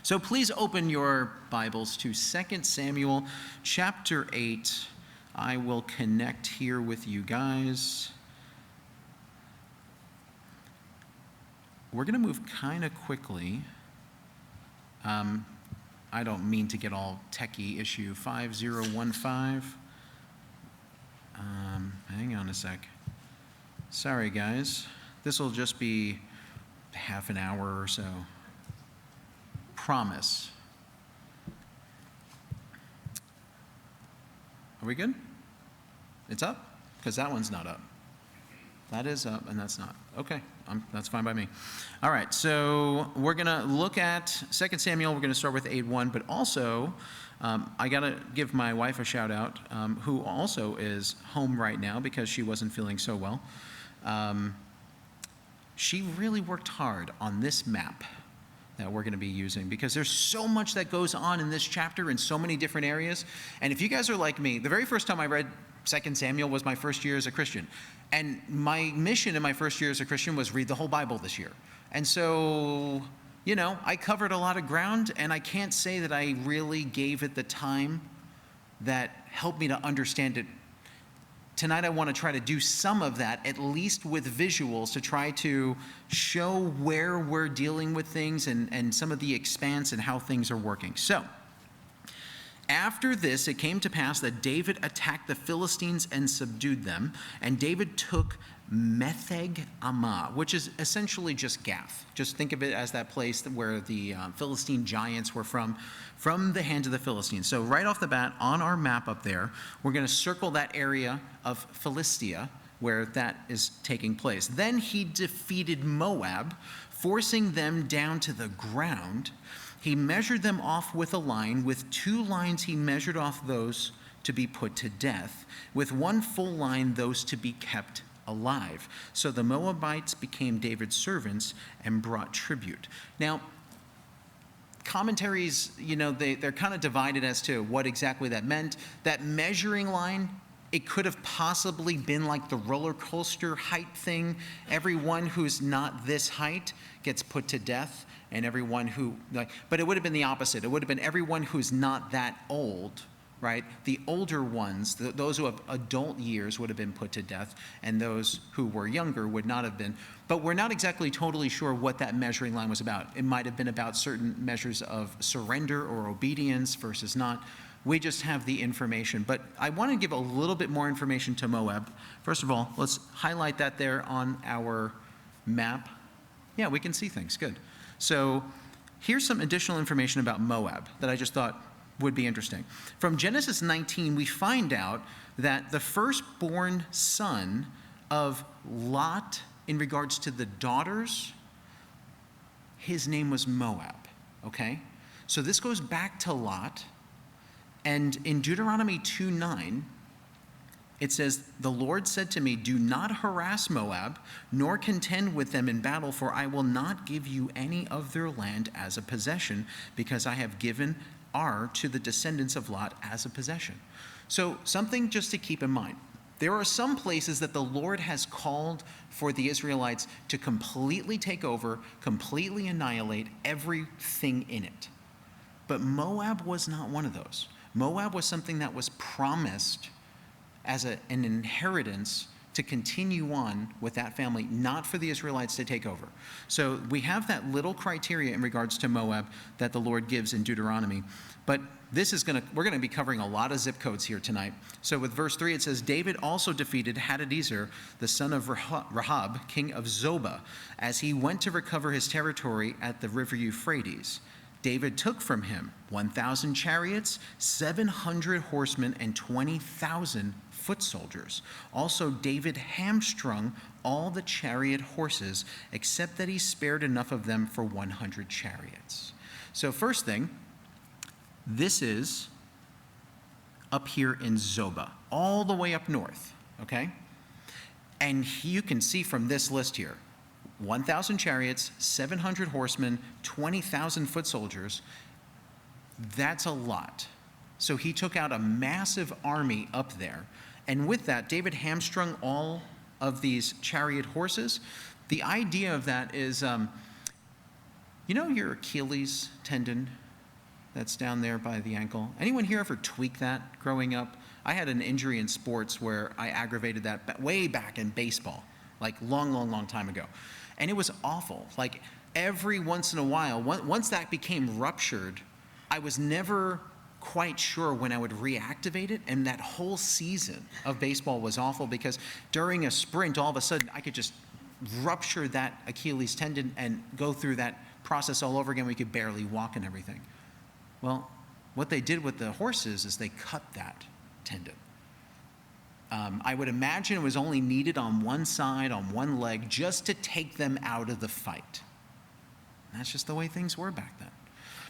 So please open your Bibles to 2 Samuel chapter 8. I will connect here with you guys. We're going to move kind of quickly. I don't mean to get all techie. Issue 5015. Hang on a sec. Sorry, guys. This will just be half an hour or so. Promise. Are we good? It's up? Because that one's not up. That is up and that's not. Okay, that's fine by me. All right, so we're going to look at 2 Samuel. We're going to start with 8:1, but also I got to give my wife a shout out, who also is home right now because she wasn't feeling so well. She really worked hard on this map that we're going to be using because there's so much that goes on in this chapter in so many different areas. And if you guys are like me, the very first time I read 2 Samuel was my first year as a Christian. And my mission in my first year as a Christian was read the whole Bible this year. And so, I covered a lot of ground, and I can't say that I really gave it the time that helped me to understand it. Tonight I want to try to do some of that, at least with visuals, to try to show where we're dealing with things and some of the expanse and how things are working. So, after this, it came to pass that David attacked the Philistines and subdued them, and David took Metheg-Ammah, which is essentially just Gath. Just think of it as that place where the Philistine giants were from the hands of the Philistines. So right off the bat, on our map up there, we're going to circle that area of Philistia where that is taking place. Then he defeated Moab, forcing them down to the ground. He measured them off with a line. With 2 lines he measured off those to be put to death. With 1 full line, those to be kept alive. So the Moabites became David's servants and brought tribute. Now, commentaries, they're kind of divided as to what exactly that meant. That measuring line, it could have possibly been like the roller coaster height thing. Everyone who's not this height gets put to death, and everyone but it would have been the opposite. It would have been everyone who's not that old, right? The older ones, those who have adult years would have been put to death, and those who were younger would not have been. But we're not exactly totally sure what that measuring line was about. It might have been about certain measures of surrender or obedience versus not. We just have the information. But I want to give a little bit more information to Moab. First of all, let's highlight that there on our map. Yeah, we can see things. Good. So here's some additional information about Moab that I just thought would be interesting. From Genesis 19, we find out that the firstborn son of Lot, in regards to the daughters, his name was Moab, okay? So this goes back to Lot, and in Deuteronomy 2:9, it says, "The Lord said to me, do not harass Moab, nor contend with them in battle, for I will not give you any of their land as a possession, because I have given Ar to the descendants of Lot as a possession." So something just to keep in mind. There are some places that the Lord has called for the Israelites to completely take over, completely annihilate everything in it. But Moab was not one of those. Moab was something that was promised as an inheritance to continue on with that family, not for the Israelites to take over. So we have that little criteria in regards to Moab that the Lord gives in Deuteronomy. But we're going to be covering a lot of zip codes here tonight. So with verse 3, it says, David also defeated Hadadezer, the son of Rahab, king of Zobah, as he went to recover his territory at the river Euphrates. David took from him 1,000 chariots, 700 horsemen, and 20,000 foot soldiers. Also, David hamstrung all the chariot horses, except that he spared enough of them for 100 chariots. So first thing, this is up here in Zobah, all the way up north, okay? And you can see from this list here, 1,000 chariots, 700 horsemen, 20,000 foot soldiers. That's a lot. So he took out a massive army up there. And with that, David hamstrung all of these chariot horses. The idea of that is You know your Achilles tendon that's down there by the ankle? Anyone here ever tweak that growing up? I had an injury in sports where I aggravated that way back in baseball, like long time ago. And it was awful. Like every once in a while, once that became ruptured, I was never quite sure when I would reactivate it. And that whole season of baseball was awful because during a sprint, all of a sudden, I could just rupture that Achilles tendon and go through that process all over again. We could barely walk and everything. Well, what they did with the horses is they cut that tendon. I would imagine it was only needed on one side, on one leg, just to take them out of the fight. And that's just the way things were back then.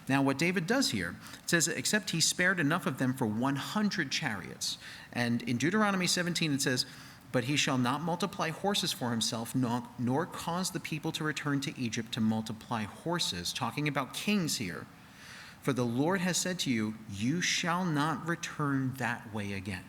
Now, what David does here, it says, except he spared enough of them for 100 chariots. And in Deuteronomy 17, it says, but he shall not multiply horses for himself, nor cause the people to return to Egypt to multiply horses. Talking about kings here. For the Lord has said to you, you shall not return that way again.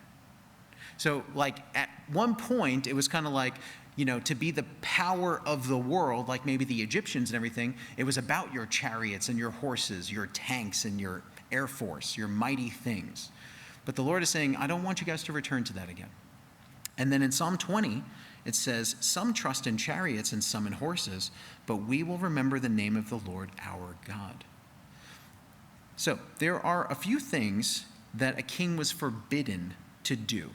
So, like, at one point, it was kind of like, to be the power of the world, like maybe the Egyptians and everything, it was about your chariots and your horses, your tanks and your air force, your mighty things. But the Lord is saying, I don't want you guys to return to that again. And then in Psalm 20, it says, some trust in chariots and some in horses, but we will remember the name of the Lord our God. So there are a few things that a king was forbidden to do.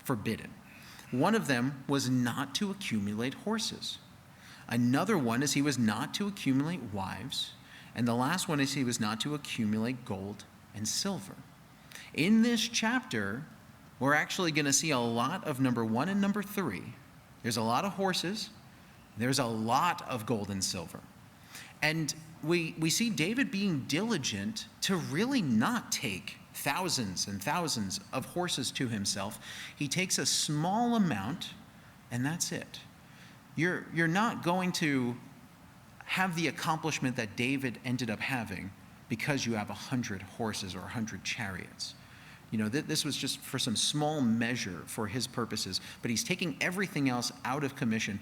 Forbidden. One of them was not to accumulate horses. Another one is he was not to accumulate wives. And the last one is he was not to accumulate gold and silver. In this chapter, we're actually going to see a lot of number 1 and number 3. There's a lot of horses. There's a lot of gold and silver. And we see David being diligent to really not take thousands and thousands of horses to himself. He takes a small amount, and that's it. You're not going to have the accomplishment that David ended up having because you have 100 horses or 100 chariots. This was just for some small measure for his purposes, but he's taking everything else out of commission.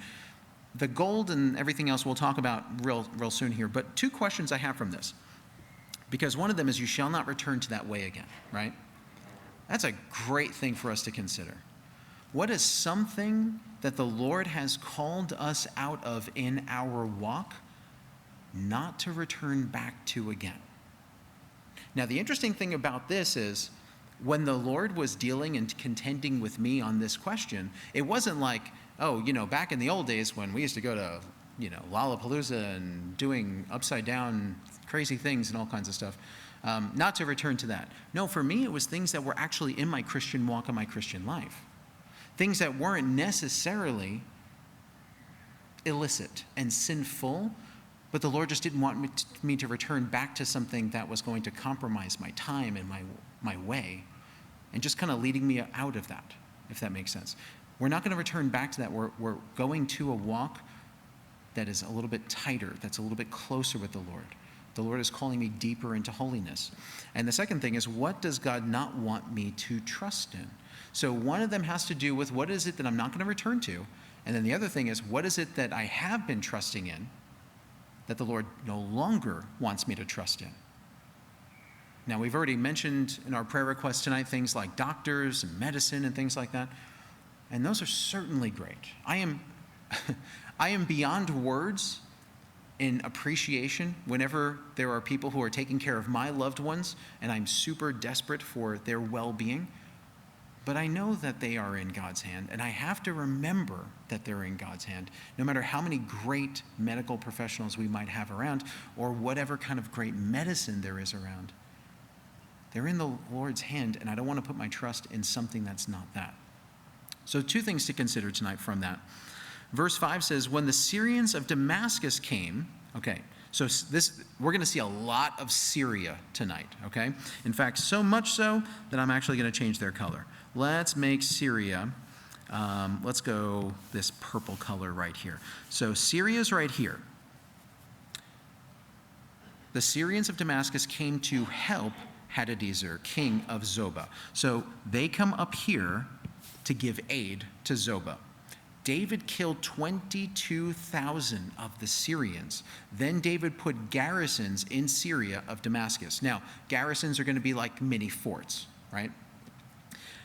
The gold and everything else we'll talk about real soon here, but 2 questions I have from this. Because one of them is you shall not return to that way again, right? That's a great thing for us to consider. What is something that the Lord has called us out of in our walk not to return back to again? Now, the interesting thing about this is when the Lord was dealing and contending with me on this question, it wasn't like, back in the old days when we used to go to, Lollapalooza and doing upside down crazy things and all kinds of stuff, not to return to that. No, for me, it was things that were actually in my Christian walk and my Christian life. Things that weren't necessarily illicit and sinful, but the Lord just didn't want me to return back to something that was going to compromise my time and my way, and just kind of leading me out of that, if that makes sense. We're not going to return back to that. We're going to a walk that is a little bit tighter, that's a little bit closer with the Lord. The Lord is calling me deeper into holiness. And the second thing is, what does God not want me to trust in? So one of them has to do with what is it that I'm not going to return to? And then the other thing is, what is it that I have been trusting in that the Lord no longer wants me to trust in? Now, we've already mentioned in our prayer requests tonight things like doctors and medicine and things like that. And those are certainly great. I am beyond words in appreciation whenever there are people who are taking care of my loved ones, and I'm super desperate for their well-being. But I know that they are in God's hand, and I have to remember that they're in God's hand, no matter how many great medical professionals we might have around, or whatever kind of great medicine there is around. They're in the Lord's hand, and I don't want to put my trust in something that's not that. So 2 things to consider tonight from that. Verse 5 says, when the Syrians of Damascus came, okay, so we're going to see a lot of Syria tonight, okay? In fact, so much so that I'm actually going to change their color. Let's make Syria, let's go this purple color right here. So Syria's right here. The Syrians of Damascus came to help Hadadezer, king of Zobah. So they come up here to give aid to Zobah. David killed 22,000 of the Syrians. Then David put garrisons in Syria of Damascus. Now, garrisons are going to be like mini forts, right?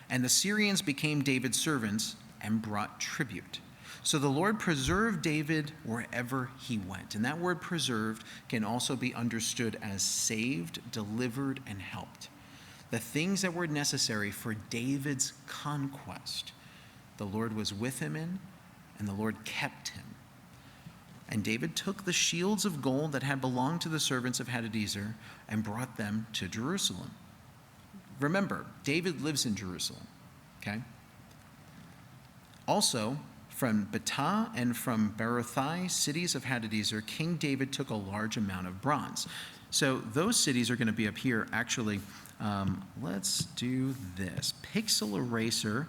And the Syrians became David's servants and brought tribute. So the Lord preserved David wherever he went. And that word preserved can also be understood as saved, delivered, and helped. The things that were necessary for David's conquest, the Lord was with him in, and the Lord kept him. And David took the shields of gold that had belonged to the servants of Hadadezer and brought them to Jerusalem. Remember, David lives in Jerusalem, okay? Also, from Betah and from Berothai, cities of Hadadezer, King David took a large amount of bronze. So those cities are going to be up here. Actually, let's do this. Pixel eraser.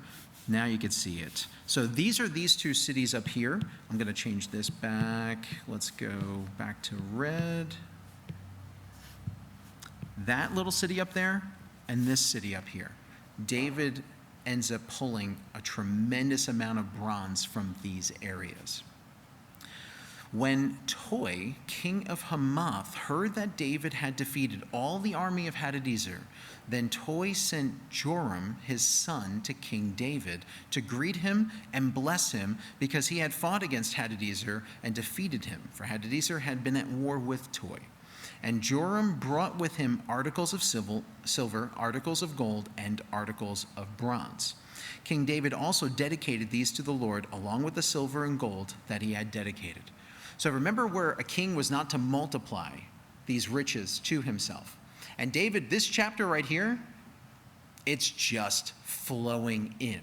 Now you can see it. So these are these two cities up here. I'm going to change this back. Let's go back to red. That little city up there and this city up here. David ends up pulling a tremendous amount of bronze from these areas. When Toi, king of Hamath, heard that David had defeated all the army of Hadadezer, then Toi sent Joram, his son, to King David to greet him and bless him because he had fought against Hadadezer and defeated him, for Hadadezer had been at war with Toi. And Joram brought with him articles of silver, articles of gold, and articles of bronze. King David also dedicated these to the Lord, along with the silver and gold that he had dedicated. So remember where a king was not to multiply these riches to himself. And David, this chapter right here, it's just flowing in.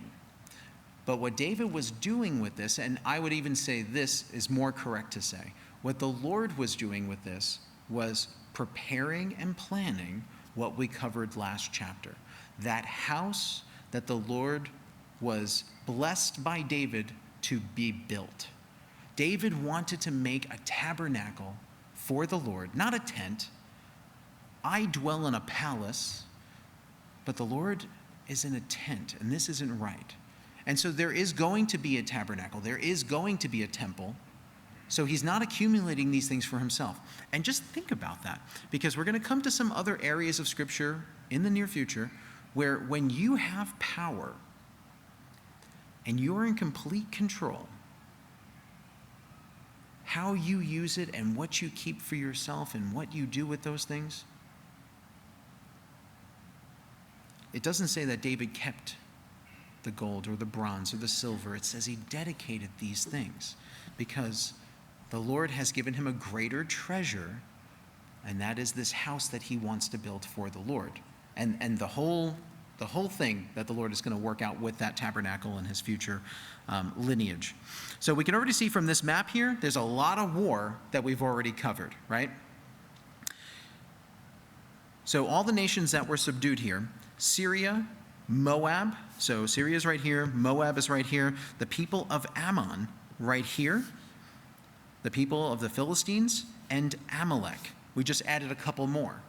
But what David was doing with this, and I would even say this is more correct to say, what the Lord was doing with this was preparing and planning what we covered last chapter. That house that the Lord was blessed by David to be built. David wanted to make a tabernacle for the Lord, not a tent. I dwell in a palace, but the Lord is in a tent, and this isn't right. And so there is going to be a tabernacle. There is going to be a temple. So he's not accumulating these things for himself. And just think about that, because we're going to come to some other areas of Scripture in the near future where when you have power and you're in complete control, how you use it and what you keep for yourself and what you do with those things, it doesn't say that David kept the gold or the bronze or the silver. It says he dedicated these things because the Lord has given him a greater treasure, and that is this house that he wants to build for the Lord. And the whole thing that the Lord is going to work out with that tabernacle and his future lineage. So we can already see from this map here, there's a lot of war that we've already covered, right? So all the nations that were subdued here, Syria, Moab, so Syria is right here, Moab is right here, the people of Ammon right here, the people of the Philistines, and Amalek. We just added a couple more.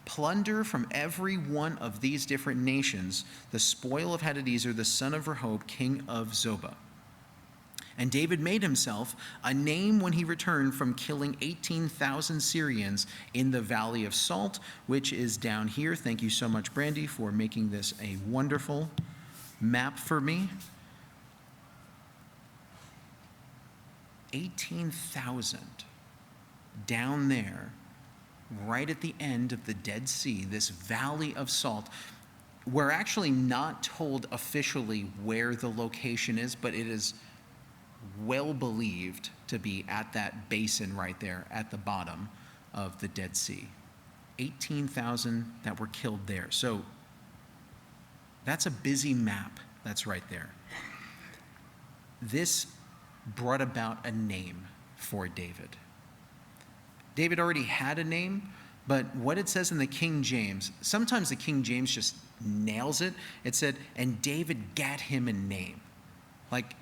Plunder from every one of these different nations the spoil of Hadadezer, the son of Rehob, king of Zobah. And David made himself a name when he returned from killing 18,000 Syrians in the Valley of Salt, which is down here. Thank you so much, Brandy, for making this a wonderful map for me. 18,000 down there, right at the end of the Dead Sea, this Valley of Salt. We're actually not told officially where the location is, but it is well believed to be at that basin right there at the bottom of the Dead Sea. 18,000 that were killed there. So that's a busy map that's right there. This brought about a name for David. David already had a name, but what it says in the King James, sometimes the King James just nails it. It said, and David gat him a name. Like,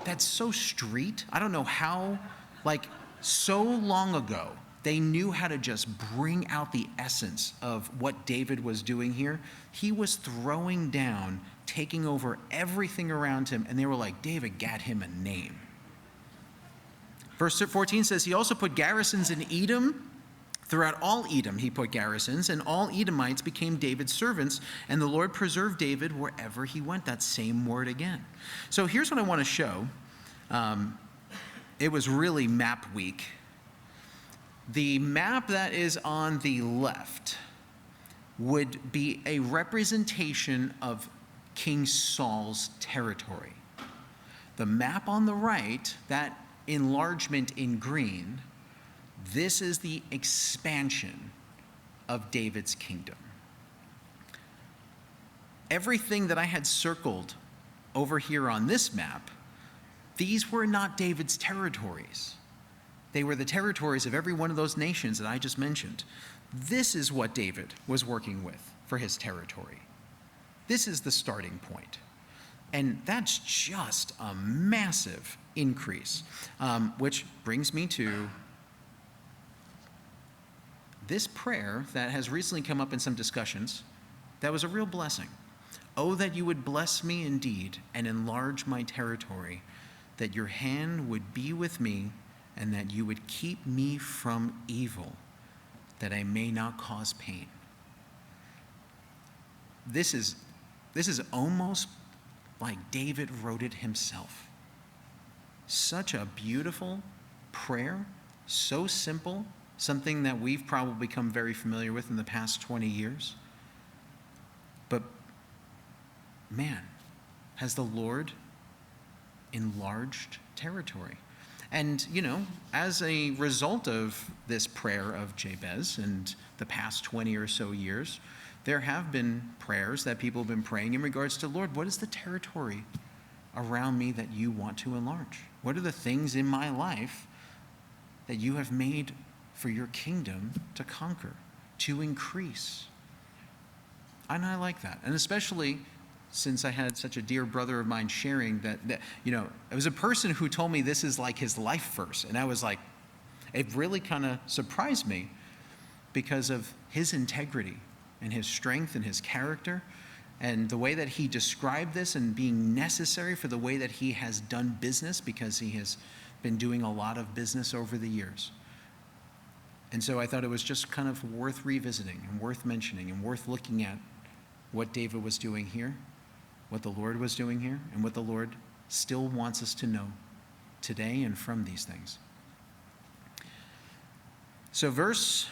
that's so street. I don't know how, like, so long ago, they knew how to just bring out the essence of what David was doing here. He was throwing down taking over everything around him, and they were like, David got him a name. Verse 14 says, he also put garrisons in Edom. Throughout all Edom he put garrisons, and all Edomites became David's servants, and the Lord preserved David wherever he went. That same word again. So here's what I want to show. It was really map week. The map that is on the left would be a representation of King Saul's territory. The map on the right, that enlargement in green, this is the expansion of David's kingdom. Everything that I had circled over here on this map, these were not David's territories. They were the territories of every one of those nations that I just mentioned. This is what David was working with for his territory. This is the starting point. And that's just a massive increase, which brings me to this prayer that has recently come up in some discussions. That was a real blessing. Oh, that you would bless me indeed and enlarge my territory, that your hand would be with me and that you would keep me from evil, that I may not cause pain. This is almost like David wrote it himself. Such a beautiful prayer, so simple, something that we've probably become very familiar with in the past 20 years. But man, has the Lord enlarged territory. And, as a result of this prayer of Jabez and the past 20 or so years, there have been prayers that people have been praying in regards to, Lord, what is the territory around me that you want to enlarge? What are the things in my life that you have made for your kingdom to conquer, to increase? And I like that. And especially since I had such a dear brother of mine sharing that it was a person who told me this is like his life verse. And I was like, it really kind of surprised me because of his integrity and his strength and his character and the way that he described this and being necessary for the way that he has done business, because he has been doing a lot of business over the years. And so I thought it was just kind of worth revisiting and worth mentioning and worth looking at what David was doing here, what the Lord was doing here, and what the Lord still wants us to know today and from these things. So verse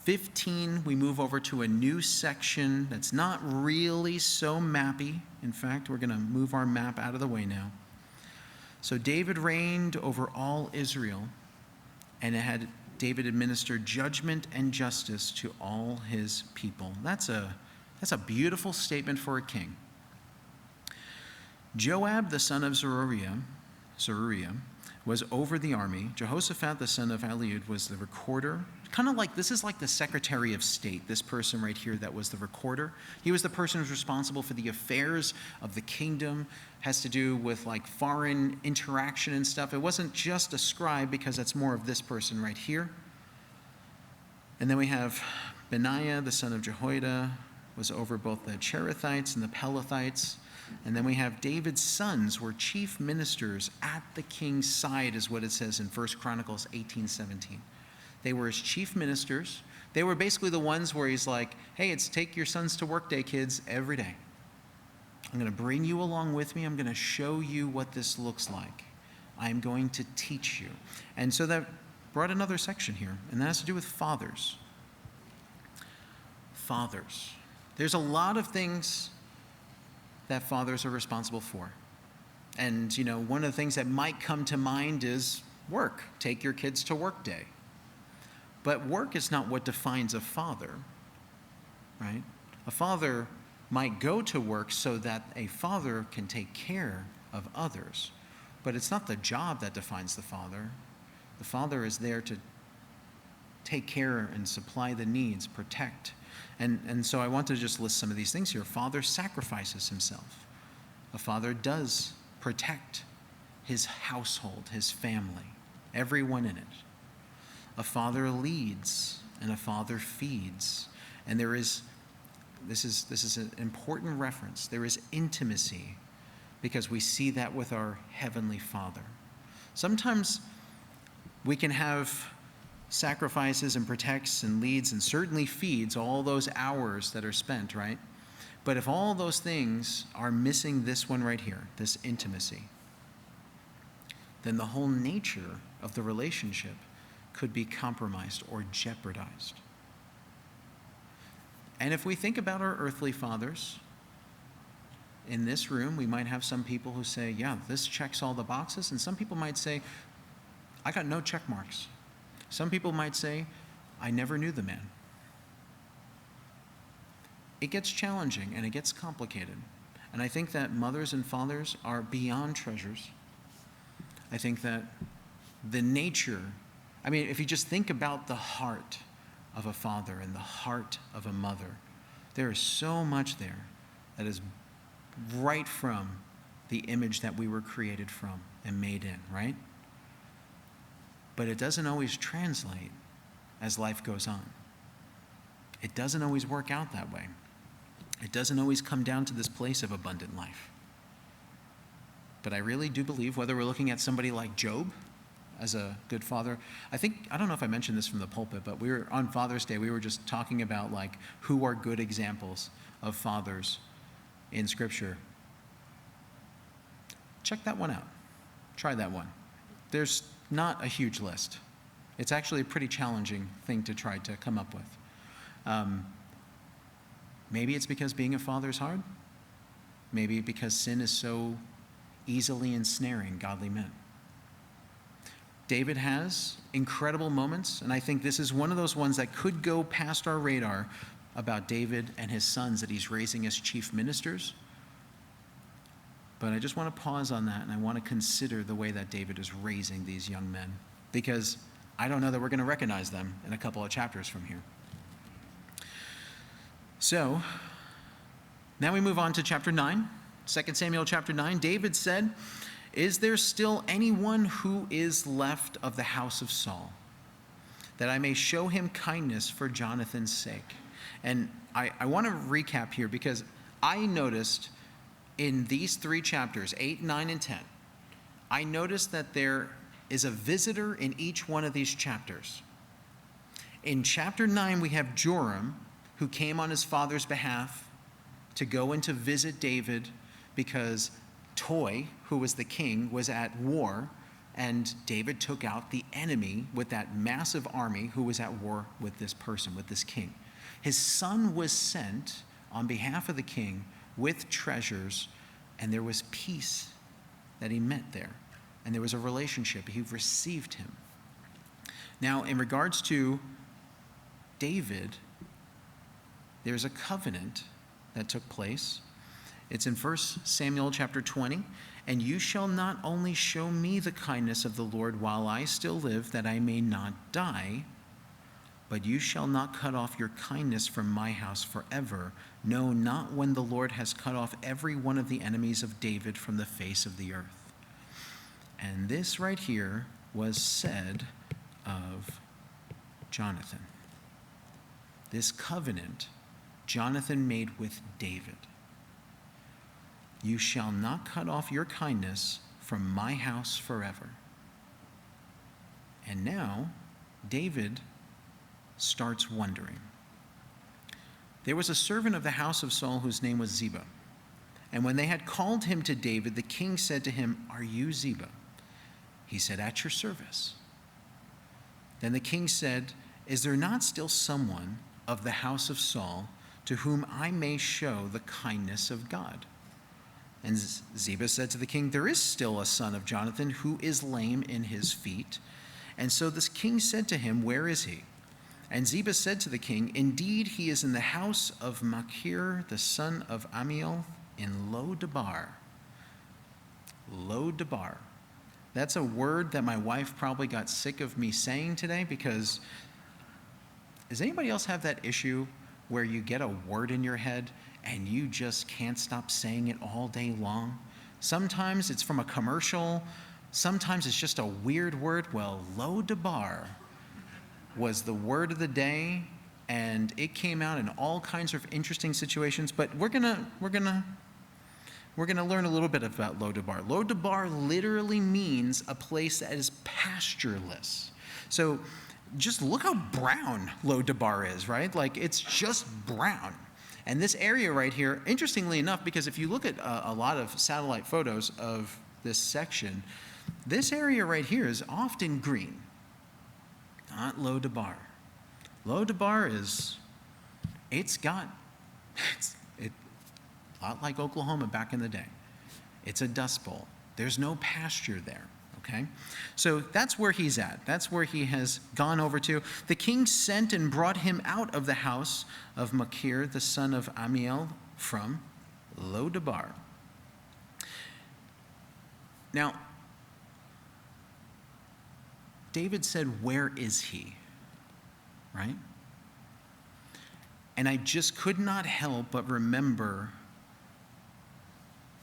15, we move over to a new section that's not really so mappy. In fact, we're going to move our map out of the way now. So David reigned over all Israel, and David administered judgment and justice to all his people. That's a beautiful statement for a king. Joab, the son of Zeruiah, was over the army. Jehoshaphat, the son of Ahilud, was the recorder. Kind of like, this is like the Secretary of State, this person right here that was the recorder. He was the person who's responsible for the affairs of the kingdom, has to do with like foreign interaction and stuff. It wasn't just a scribe, because that's more of this person right here. And then we have Benaiah, the son of Jehoiada, was over both the Cherethites and the Pelethites. And then we have David's sons were chief ministers at the king's side, is what it says in 1 Chronicles 18:17. They were his chief ministers. They were basically the ones where he's like, hey, it's take your sons to work day, kids, every day. I'm going to bring you along with me. I'm going to show you what this looks like. I'm going to teach you. And so that brought another section here, and that has to do with fathers. Fathers. There's a lot of things that fathers are responsible for. And, one of the things that might come to mind is work. Take your kids to work day. But work is not what defines a father, right? A father might go to work so that a father can take care of others. But it's not the job that defines the father. The father is there to take care and supply the needs, protect. And so I want to just list some of these things here. A father sacrifices himself. A father does protect his household, his family, everyone in it. A father leads and a father feeds. And there is this is an important reference. There is intimacy because we see that with our Heavenly Father. Sometimes we can have sacrifices and protects and leads and certainly feeds all those hours that are spent, right? But if all those things are missing this one right here, this intimacy, then the whole nature of the relationship could be compromised or jeopardized. And if we think about our earthly fathers, in this room, we might have some people who say, yeah, this checks all the boxes. And some people might say, I got no check marks. Some people might say, I never knew the man. It gets challenging and it gets complicated. And I think that mothers and fathers are beyond treasures. I think that the nature, if you just think about the heart of a father and the heart of a mother, there is so much there that is right from the image that we were created from and made in, right? But it doesn't always translate as life goes on. It doesn't always work out that way. It doesn't always come down to this place of abundant life. But I really do believe, whether we're looking at somebody like Job as a good father, I don't know if I mentioned this from the pulpit, but we were on Father's Day, we were just talking about who are good examples of fathers in Scripture. Check that one out. Try that one. There's not a huge list. It's actually a pretty challenging thing to try to come up with. Maybe it's because being a father is hard. Maybe because sin is so easily ensnaring godly men. David has incredible moments, and I think this is one of those ones that could go past our radar about David and his sons that he's raising as chief ministers. But I just want to pause on that, and I want to consider the way that David is raising these young men, because I don't know that we're going to recognize them in a couple of chapters from here. So, now we move on to chapter 9, 2 Samuel chapter 9. David said, "Is there still anyone who is left of the house of Saul, that I may show him kindness for Jonathan's sake?" And I want to recap here, because I noticed in these three chapters, 8, 9, and 10, I noticed that there is a visitor in each one of these chapters. In chapter 9, we have Joram, who came on his father's behalf to go and to visit David because Toi, who was the king, was at war, and David took out the enemy with that massive army who was at war with this person, with this king. His son was sent on behalf of the king with treasures, and there was peace that he met there, and there was a relationship. He received him. Now, in regards to David, there's a covenant that took place. It's in 1 Samuel chapter 20. "And you shall not only show me the kindness of the Lord while I still live, that I may not die, but you shall not cut off your kindness from my house forever. No, not when the Lord has cut off every one of the enemies of David from the face of the earth." And this right here was said of Jonathan. This covenant Jonathan made with David. "You shall not cut off your kindness from my house forever." And now, David starts wondering. There was a servant of the house of Saul whose name was Ziba. And when they had called him to David, the king said to him, "Are you Ziba?" He said, "At your service." Then the king said, "Is there not still someone of the house of Saul to whom I may show the kindness of God?" And Ziba said to the king, "There is still a son of Jonathan who is lame in his feet." And so this king said to him, "Where is he?" And Ziba said to the king, "Indeed, he is in the house of Machir, the son of Ammiel, in Lo-debar." Lo-debar. That's a word that my wife probably got sick of me saying today, because does anybody else have that issue where you get a word in your head and you just can't stop saying it all day long? Sometimes it's from a commercial. Sometimes it's just a weird word. Well, Lo-debar was the word of the day and it came out in all kinds of interesting situations. But we're gonna learn a little bit about Lodabar. Lodabar literally means a place that is pastureless. So just look how brown Lodabar is, right? Like, it's just brown. And this area right here, interestingly enough, because if you look at a lot of satellite photos of this section, this area right here is often green, not Lodabar. Lodabar is, it's a lot like Oklahoma back in the day. It's a dust bowl. There's no pasture there, okay? So that's where he's at. That's where he has gone over to. The king sent and brought him out of the house of Machir, the son of Amiel, from Lodabar. Now, David said, "Where is he?" Right? And I just could not help but remember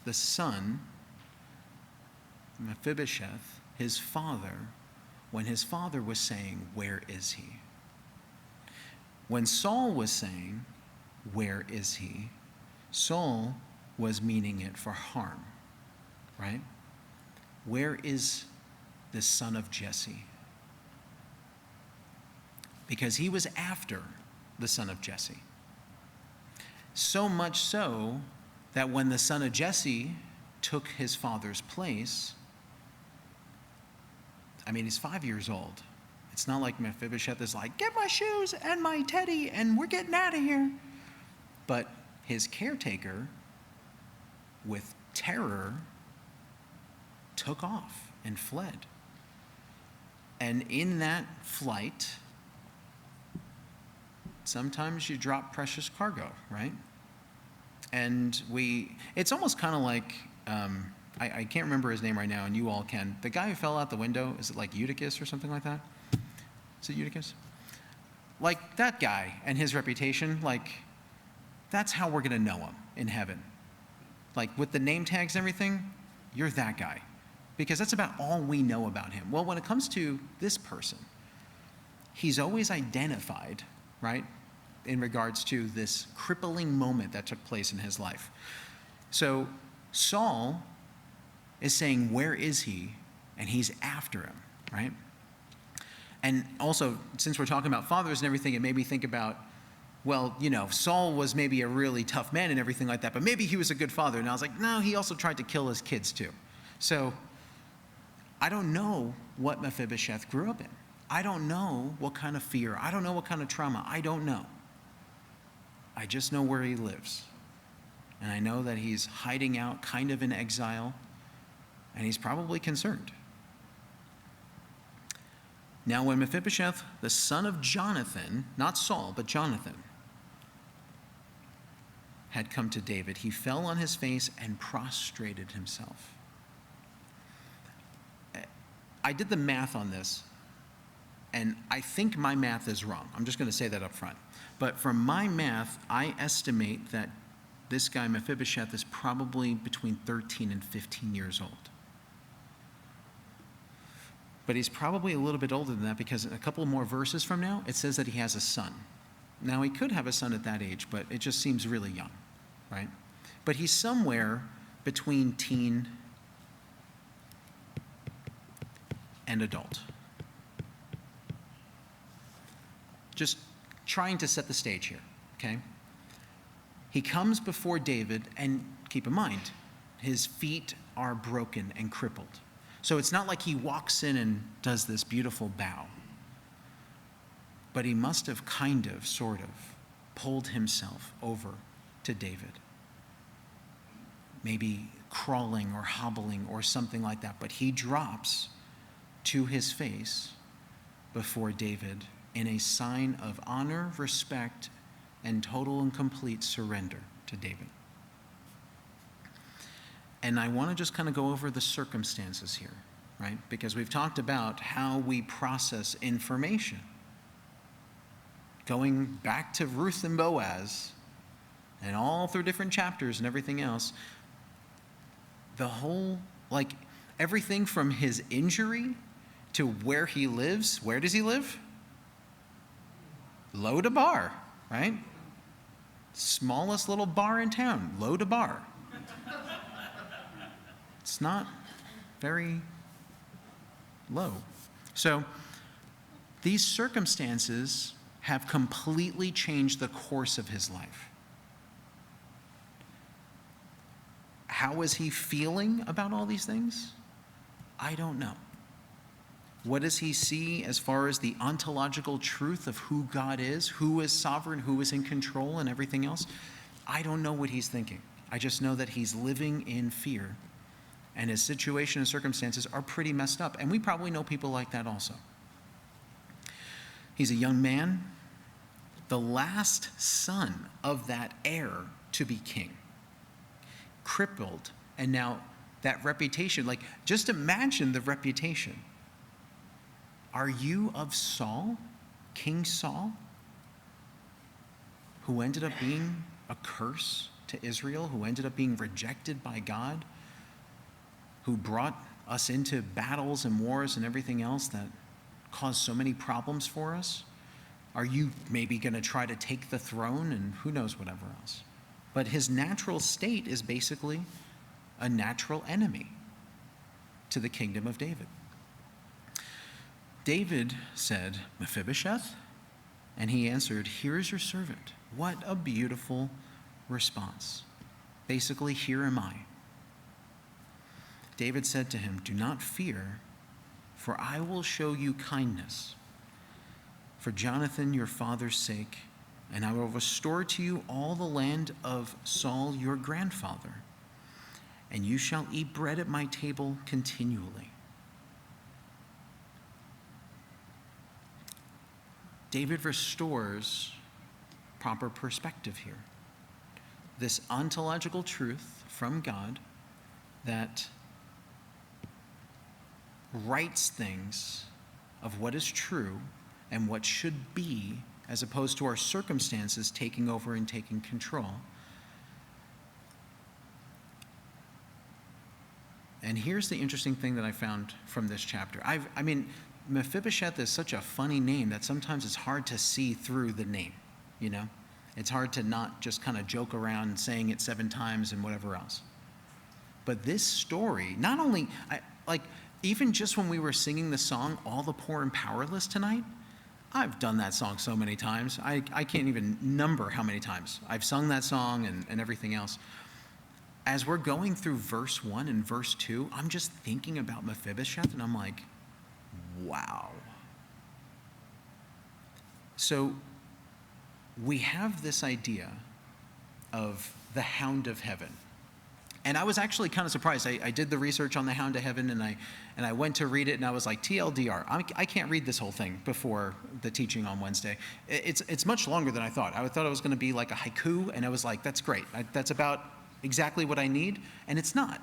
the son, Mephibosheth, his father, when his father was saying, "Where is he?" When Saul was saying, "Where is he?" Saul was meaning it for harm, right? Where is the son of Jesse? Because he was after the son of Jesse. So much so that when the son of Jesse took his father's place, I mean, he's 5 years old. It's not like Mephibosheth is like, "Get my shoes and my teddy and we're getting out of here." But his caretaker, with terror, took off and fled. And in that flight, sometimes you drop precious cargo, right? And it's almost kind of like, I can't remember his name right now, and you all can. The guy who fell out the window, is it like Eutychus or something like that? Is it Eutychus? Like that guy and his reputation, like, that's how we're going to know him in heaven. Like, with the name tags and everything, you're that guy. Because that's about all we know about him. Well, when it comes to this person, he's always identified, right, in regards to this crippling moment that took place in his life. So Saul is saying, "Where is he?" And he's after him, right? And also, since we're talking about fathers and everything, it made me think about, well, Saul was maybe a really tough man and everything like that, but maybe he was a good father. And I was like, no, he also tried to kill his kids too. So I don't know what Mephibosheth grew up in. I don't know what kind of fear. I don't know what kind of trauma. I don't know. I just know where he lives. And I know that he's hiding out, kind of in exile, and he's probably concerned. Now, when Mephibosheth, the son of Jonathan, not Saul, but Jonathan, had come to David, he fell on his face and prostrated himself. I did the math on this, and I think my math is wrong. I'm just going to say that up front. But from my math, I estimate that this guy, Mephibosheth, is probably between 13 and 15 years old. But he's probably a little bit older than that, because a couple more verses from now, it says that he has a son. Now, he could have a son at that age, but it just seems really young, right? But he's somewhere between teen and adult. Just trying to set the stage here, okay? He comes before David, and keep in mind, his feet are broken and crippled. So it's not like he walks in and does this beautiful bow. But he must have kind of, sort of, pulled himself over to David. Maybe crawling or hobbling or something like that. But he drops to his face before David in a sign of honor, respect, and total and complete surrender to David. And I want to just kind of go over the circumstances here, right? Because we've talked about how we process information. Going back to Ruth and Boaz, and all through different chapters and everything else, the whole, everything from his injury to where he lives. Where does he live? Lo-debar, right? Smallest little bar in town, Lo-debar. It's not very low. So these circumstances have completely changed the course of his life. How is he feeling about all these things? I don't know. What does he see as far as the ontological truth of who God is, who is sovereign, who is in control, and everything else? I don't know what he's thinking. I just know that he's living in fear, and his situation and circumstances are pretty messed up. And we probably know people like that also. He's a young man, the last son of that heir to be king, crippled, and now that reputation, like, just imagine the reputation. Are you of Saul, King Saul, who ended up being a curse to Israel, who ended up being rejected by God, who brought us into battles and wars and everything else that caused so many problems for us? Are you maybe going to try to take the throne and who knows whatever else? But his natural state is basically a natural enemy to the kingdom of David. David said, "Mephibosheth?" And he answered, "Here is your servant." What a beautiful response. Basically, here am I. David said to him, "Do not fear, for I will show you kindness for Jonathan your father's sake, and I will restore to you all the land of Saul your grandfather, and you shall eat bread at my table continually." David restores proper perspective here. This ontological truth from God that rights things of what is true and what should be, as opposed to our circumstances taking over and taking control. And here's the interesting thing that I found from this chapter. I mean, Mephibosheth is such a funny name that sometimes it's hard to see through the name, you know? It's hard to not just kind of joke around saying it 7 times and whatever else. But this story, not only, even just when we were singing the song, All the Poor and Powerless tonight, I've done that song so many times. I can't even number how many times I've sung that song and everything else. As we're going through verse 1 and verse 2, I'm just thinking about Mephibosheth, and I'm like, wow. So we have this idea of the Hound of Heaven. And I was actually kind of surprised. I did the research on the Hound of Heaven, and I went to read it, and I was like, TLDR, I can't read this whole thing before the teaching on Wednesday. It's much longer than I thought. I thought it was going to be like a haiku, and I was like, that's great. That's about exactly what I need, and it's not.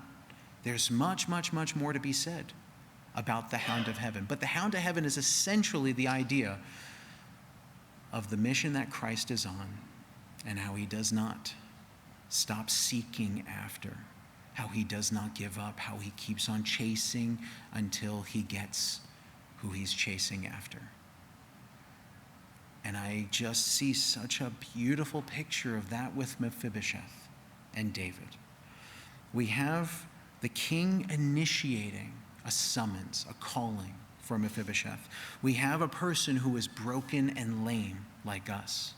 There's much, much, much more to be said about the Hound of Heaven. But the Hound of Heaven is essentially the idea of the mission that Christ is on and how he does not stop seeking after, how he does not give up, how he keeps on chasing until he gets who he's chasing after. And I just see such a beautiful picture of that with Mephibosheth and David. We have the king initiating a summons, a calling for Mephibosheth. We have a person who is broken and lame like us.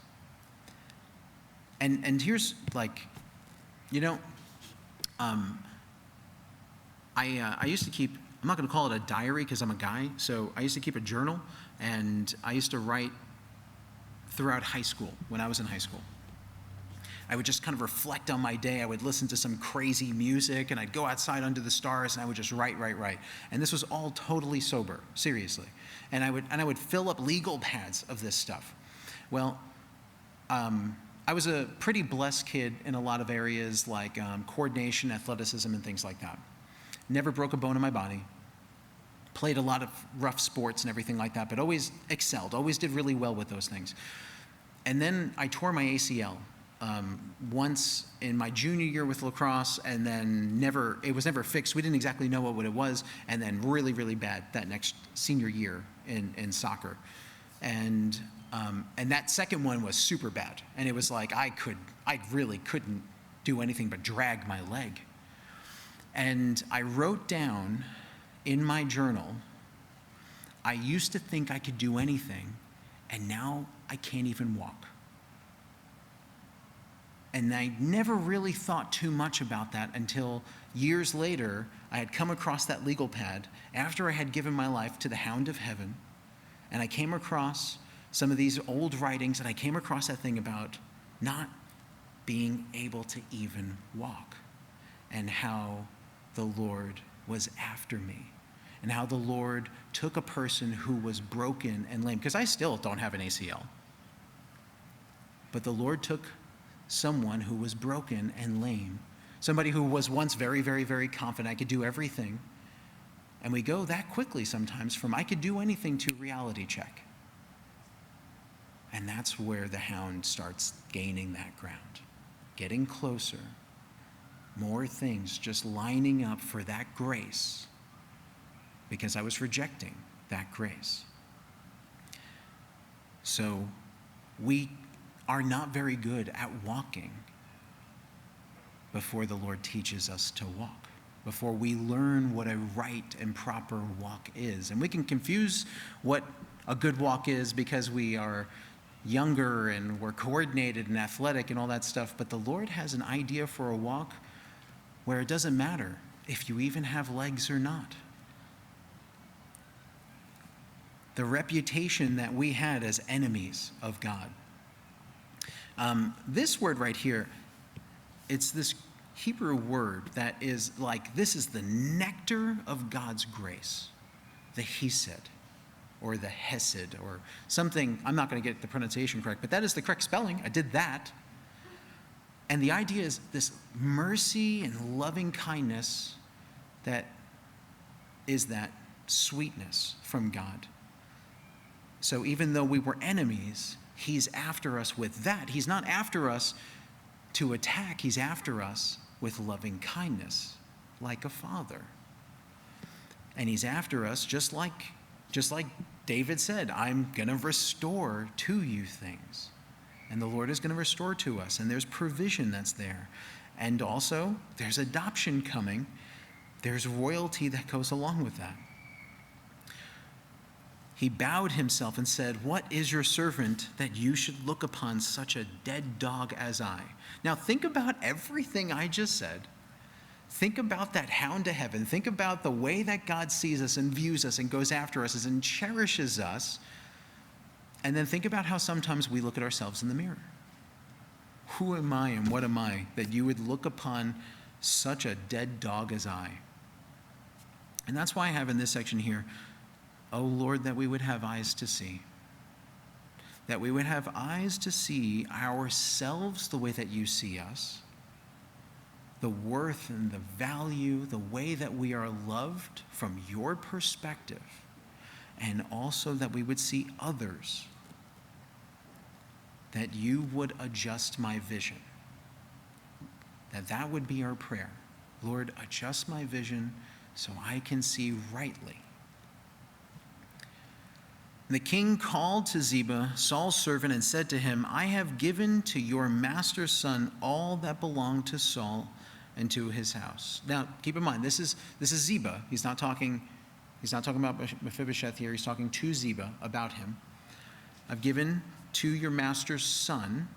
And here's like, you know, I used to keep, I'm not going to call it a diary because I'm a guy, so I used to keep a journal, and I used to write throughout high school, when I was in high school. I would just kind of reflect on my day. I would listen to some crazy music, and I'd go outside under the stars, and I would just write. And this was all totally sober, seriously. And I would fill up legal pads of this stuff. Well, I was a pretty blessed kid in a lot of areas like coordination, athleticism, and things like that. Never broke a bone in my body. Played a lot of rough sports and everything like that, but always excelled, always did really well with those things. And then I tore my ACL once in my junior year with lacrosse, and then it was never fixed. We didn't exactly know what it was, and then really, really bad that next senior year in soccer. And And that second one was super bad. And it was like I really couldn't do anything but drag my leg. And I wrote down in my journal, I used to think I could do anything, and now I can't even walk. And I never really thought too much about that until years later, I had come across that legal pad after I had given my life to the Hound of Heaven, and I came across some of these old writings, and I came across that thing about not being able to even walk, and how the Lord was after me, and how the Lord took a person who was broken and lame, because I still don't have an ACL. But the Lord took someone who was broken and lame, somebody who was once very, very, very confident I could do everything. And we go that quickly sometimes from I could do anything to reality check. And that's where the Hound starts gaining that ground, getting closer, more things just lining up for that grace, because I was rejecting that grace. So we are not very good at walking before the Lord teaches us to walk, before we learn what a right and proper walk is. And we can confuse what a good walk is because we are younger and we're coordinated and athletic and all that stuff, but the Lord has an idea for a walk where it doesn't matter if you even have legs or not. The reputation that we had as enemies of God. This word right here, it's this Hebrew word that is like, this is the nectar of God's grace, the hesed, or the hesed, or something. I'm not going to get the pronunciation correct, but that is the correct spelling. I did that. And the idea is this mercy and loving kindness that is that sweetness from God. So even though we were enemies, he's after us with that. He's not after us to attack. He's after us with loving kindness, like a father. And he's after us just like David said, I'm going to restore to you things. And the Lord is going to restore to us. And there's provision that's there. And also, there's adoption coming. There's royalty that goes along with that. He bowed himself and said, "What is your servant that you should look upon such a dead dog as I?" Now think about everything I just said. Think about that Hound of Heaven. Think about the way that God sees us and views us and goes after us and cherishes us. And then think about how sometimes we look at ourselves in the mirror. Who am I and what am I that you would look upon such a dead dog as I? And that's why I have in this section here, "Oh Lord, that we would have eyes to see." That we would have eyes to see ourselves the way that you see us, the worth and the value, the way that we are loved from your perspective, and also that we would see others, that you would adjust my vision. That would be our prayer. Lord, adjust my vision so I can see rightly. The king called to Ziba, Saul's servant, and said to him, "I have given to your master's son all that belonged to Saul and to his house." Now, keep in mind, this is Ziba. He's not talking about Mephibosheth here. He's talking to Ziba about him. "I've given to your master's son."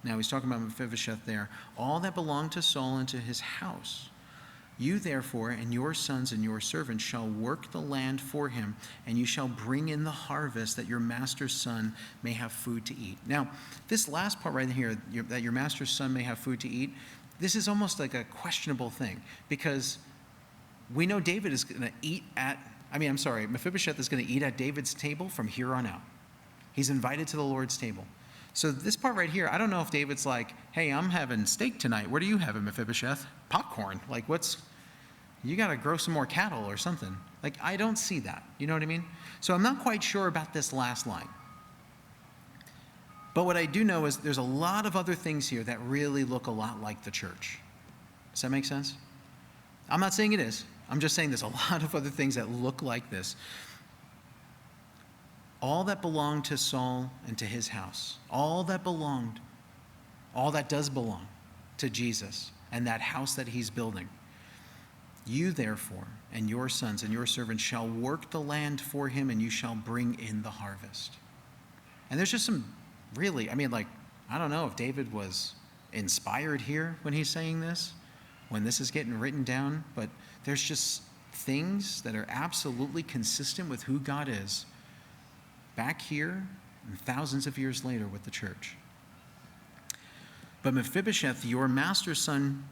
Now he's talking about Mephibosheth there. "All that belonged to Saul and to his house. You therefore and your sons and your servants shall work the land for him, and you shall bring in the harvest that your master's son may have food to eat." Now, this last part right here, that your master's son may have food to eat, this is almost like a questionable thing, because we know David is going to Mephibosheth is going to eat at David's table from here on out. He's invited to the Lord's table. So this part right here, I don't know if David's like, "Hey, I'm having steak tonight. What are you having, Mephibosheth?" "Popcorn." Like, you got to grow some more cattle or something. Like, I don't see that. You know what I mean? So I'm not quite sure about this last line. But what I do know is there's a lot of other things here that really look a lot like the church. Does that make sense? I'm not saying it is. I'm just saying there's a lot of other things that look like this. all that belonged to Saul and to his house, all that does belong to Jesus and that house that he's building. You therefore and your sons and your servants shall work the land for him, and you shall bring in the harvest. And there's just some really, I don't know if David was inspired here when he's saying this, when this is getting written down, but there's just things that are absolutely consistent with who God is back here and thousands of years later with the church. But Mephibosheth, your master's son,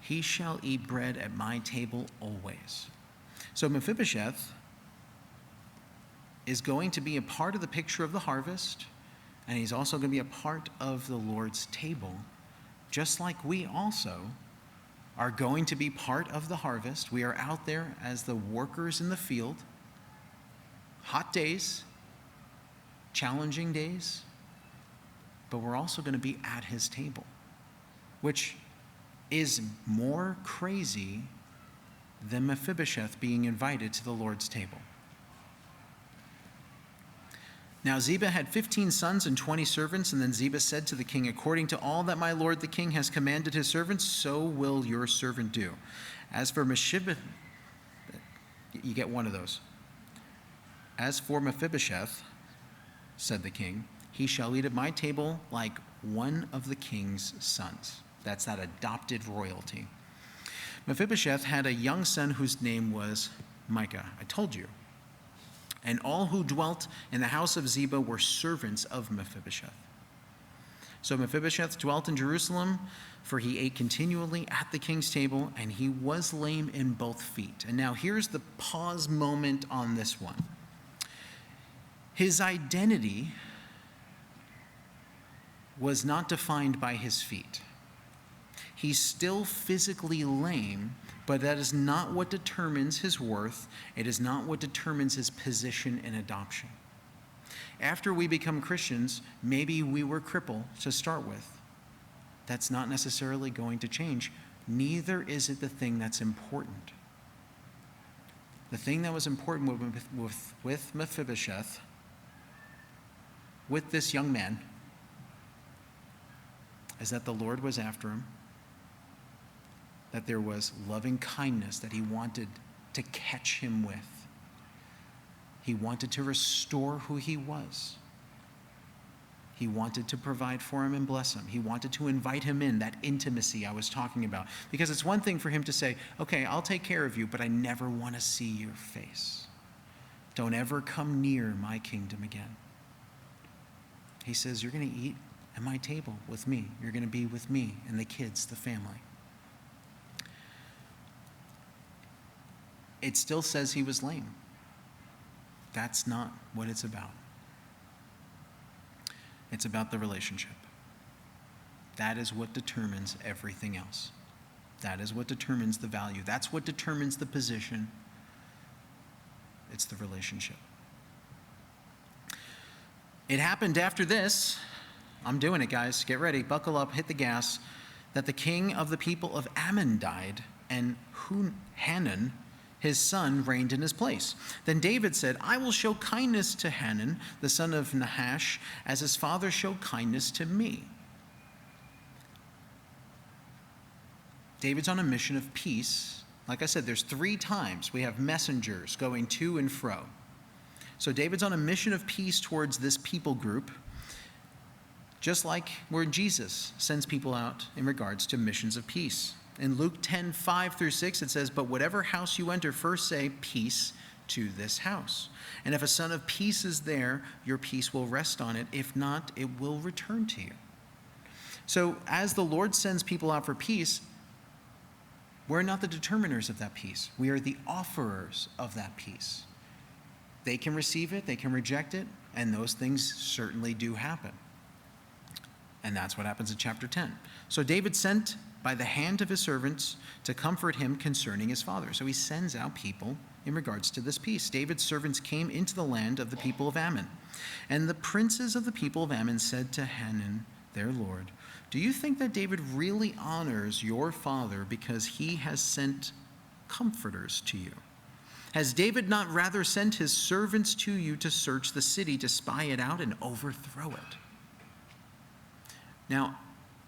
he shall eat bread at my table always. So Mephibosheth is going to be a part of the picture of the harvest, and he's also going to be a part of the Lord's table, just like we also are going to be part of the harvest. We are out there as the workers in the field. Hot days, challenging days, but we're also going to be at his table, which is more crazy than Mephibosheth being invited to the Lord's table. Now Ziba had 15 sons and 20 servants, and then Ziba said to the king, according to all that my lord the king has commanded his servants, so will your servant do. As for Mephibosheth, you get one of those. As for Mephibosheth, said the king, he shall eat at my table like one of the king's sons. That's that adopted royalty. Mephibosheth had a young son whose name was Micah. I told you. And all who dwelt in the house of Ziba were servants of Mephibosheth. So Mephibosheth dwelt in Jerusalem, for he ate continually at the king's table, and he was lame in both feet. And now here's the pause moment on this one. His identity was not defined by his feet. He's still physically lame, but that is not what determines his worth. It is not what determines his position in adoption. After we become Christians, maybe we were crippled to start with. That's not necessarily going to change. Neither is it the thing that's important. The thing that was important with Mephibosheth, with this young man, is that the Lord was after him, that there was loving kindness that he wanted to catch him with. He wanted to restore who he was. He wanted to provide for him and bless him. He wanted to invite him in, that intimacy I was talking about. Because it's one thing for him to say, okay, I'll take care of you, but I never want to see your face. Don't ever come near my kingdom again. He says, you're going to eat at my table with me. You're going to be with me and the kids, the family. It still says he was lame. That's not what it's about. It's about the relationship. That is what determines everything else. That is what determines the value. That's what determines the position. It's the relationship. It happened after this. I'm doing it, guys. Get ready. Buckle up. Hit the gas. That the king of the people of Ammon died, and Hanun, his son, reigned in his place. Then David said, I will show kindness to Hanun, the son of Nahash, as his father showed kindness to me. David's on a mission of peace. Like I said, there's 3 times we have messengers going to and fro. So David's on a mission of peace towards this people group, just like where Jesus sends people out in regards to missions of peace. In Luke 10:5-6, it says, but whatever house you enter, first say, peace to this house. And if a son of peace is there, your peace will rest on it. If not, it will return to you. So as the Lord sends people out for peace, we're not the determiners of that peace. We are the offerers of that peace. They can receive it, they can reject it, and those things certainly do happen. And that's what happens in chapter 10. So David sent by the hand of his servants to comfort him concerning his father. So he sends out people in regards to this peace. David's servants came into the land of the people of Ammon. And the princes of the people of Ammon said to Hanun, their lord, do you think that David really honors your father because he has sent comforters to you? Has David not rather sent his servants to you to search the city, to spy it out and overthrow it? Now,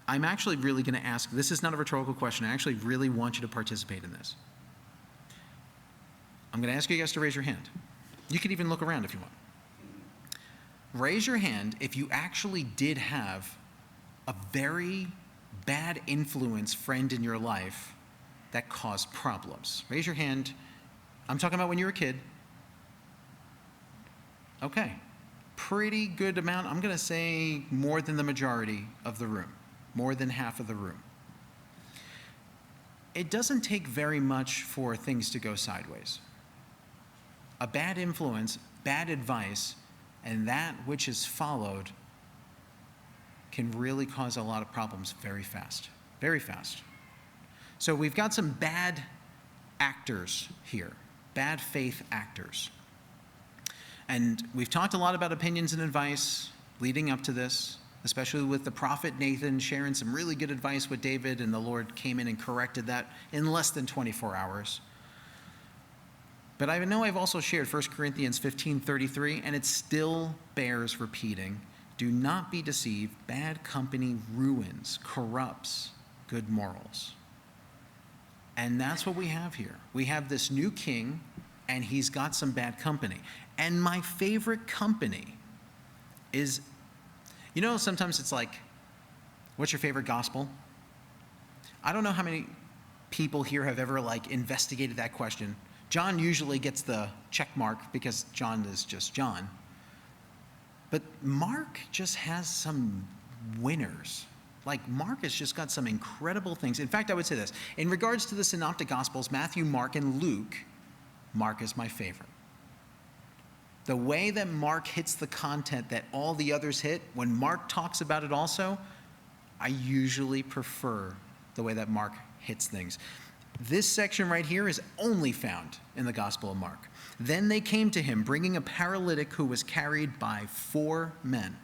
I'm actually really going to ask, this is not a rhetorical question. I actually really want you to participate in this. I'm going to ask you guys to raise your hand. You can even look around if you want. Raise your hand if you actually did have a very bad influence friend in your life that caused problems. Raise your hand. I'm talking about when you were a kid. Okay. Pretty good amount. I'm going to say more than the majority of the room. More than half of the room. It doesn't take very much for things to go sideways. A bad influence, bad advice, and that which is followed can really cause a lot of problems very fast. Very fast. So we've got some bad actors here. Bad faith actors. And we've talked a lot about opinions and advice leading up to this, especially with the prophet Nathan sharing some really good advice with David, and the Lord came in and corrected that in less than 24 hours. But I know I've also shared 1 Corinthians 15:33, and it still bears repeating. Do not be deceived. Bad company ruins, corrupts good morals. And that's what we have here. We have this new king, and he's got some bad company. And my favorite company is, sometimes it's like, what's your favorite gospel? I don't know how many people here have ever investigated that question. John usually gets the check mark because John is just John. But Mark just has some winners. Mark has just got some incredible things. In fact, I would say this. In regards to the synoptic gospels, Matthew, Mark, and Luke, Mark is my favorite. The way that Mark hits the content that all the others hit, when Mark talks about it also, I usually prefer the way that Mark hits things. This section right here is only found in the Gospel of Mark. Then they came to him, bringing a paralytic who was carried by 4 men.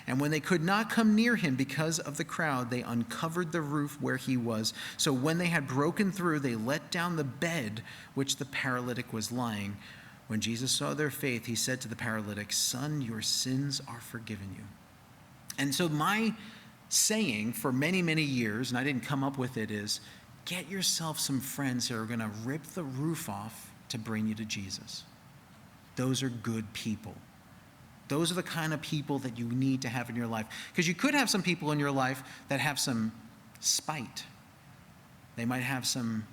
And when they could not come near him because of the crowd, they uncovered the roof where he was. So when they had broken through, they let down the bed which the paralytic was lying. When Jesus saw their faith, he said to the paralytic, "Son, your sins are forgiven you." And so my saying for many, many years, and I didn't come up with it, is get yourself some friends who are going to rip the roof off to bring you to Jesus. Those are good people. Those are the kind of people that you need to have in your life. Because you could have some people in your life that have some spite. They might have some,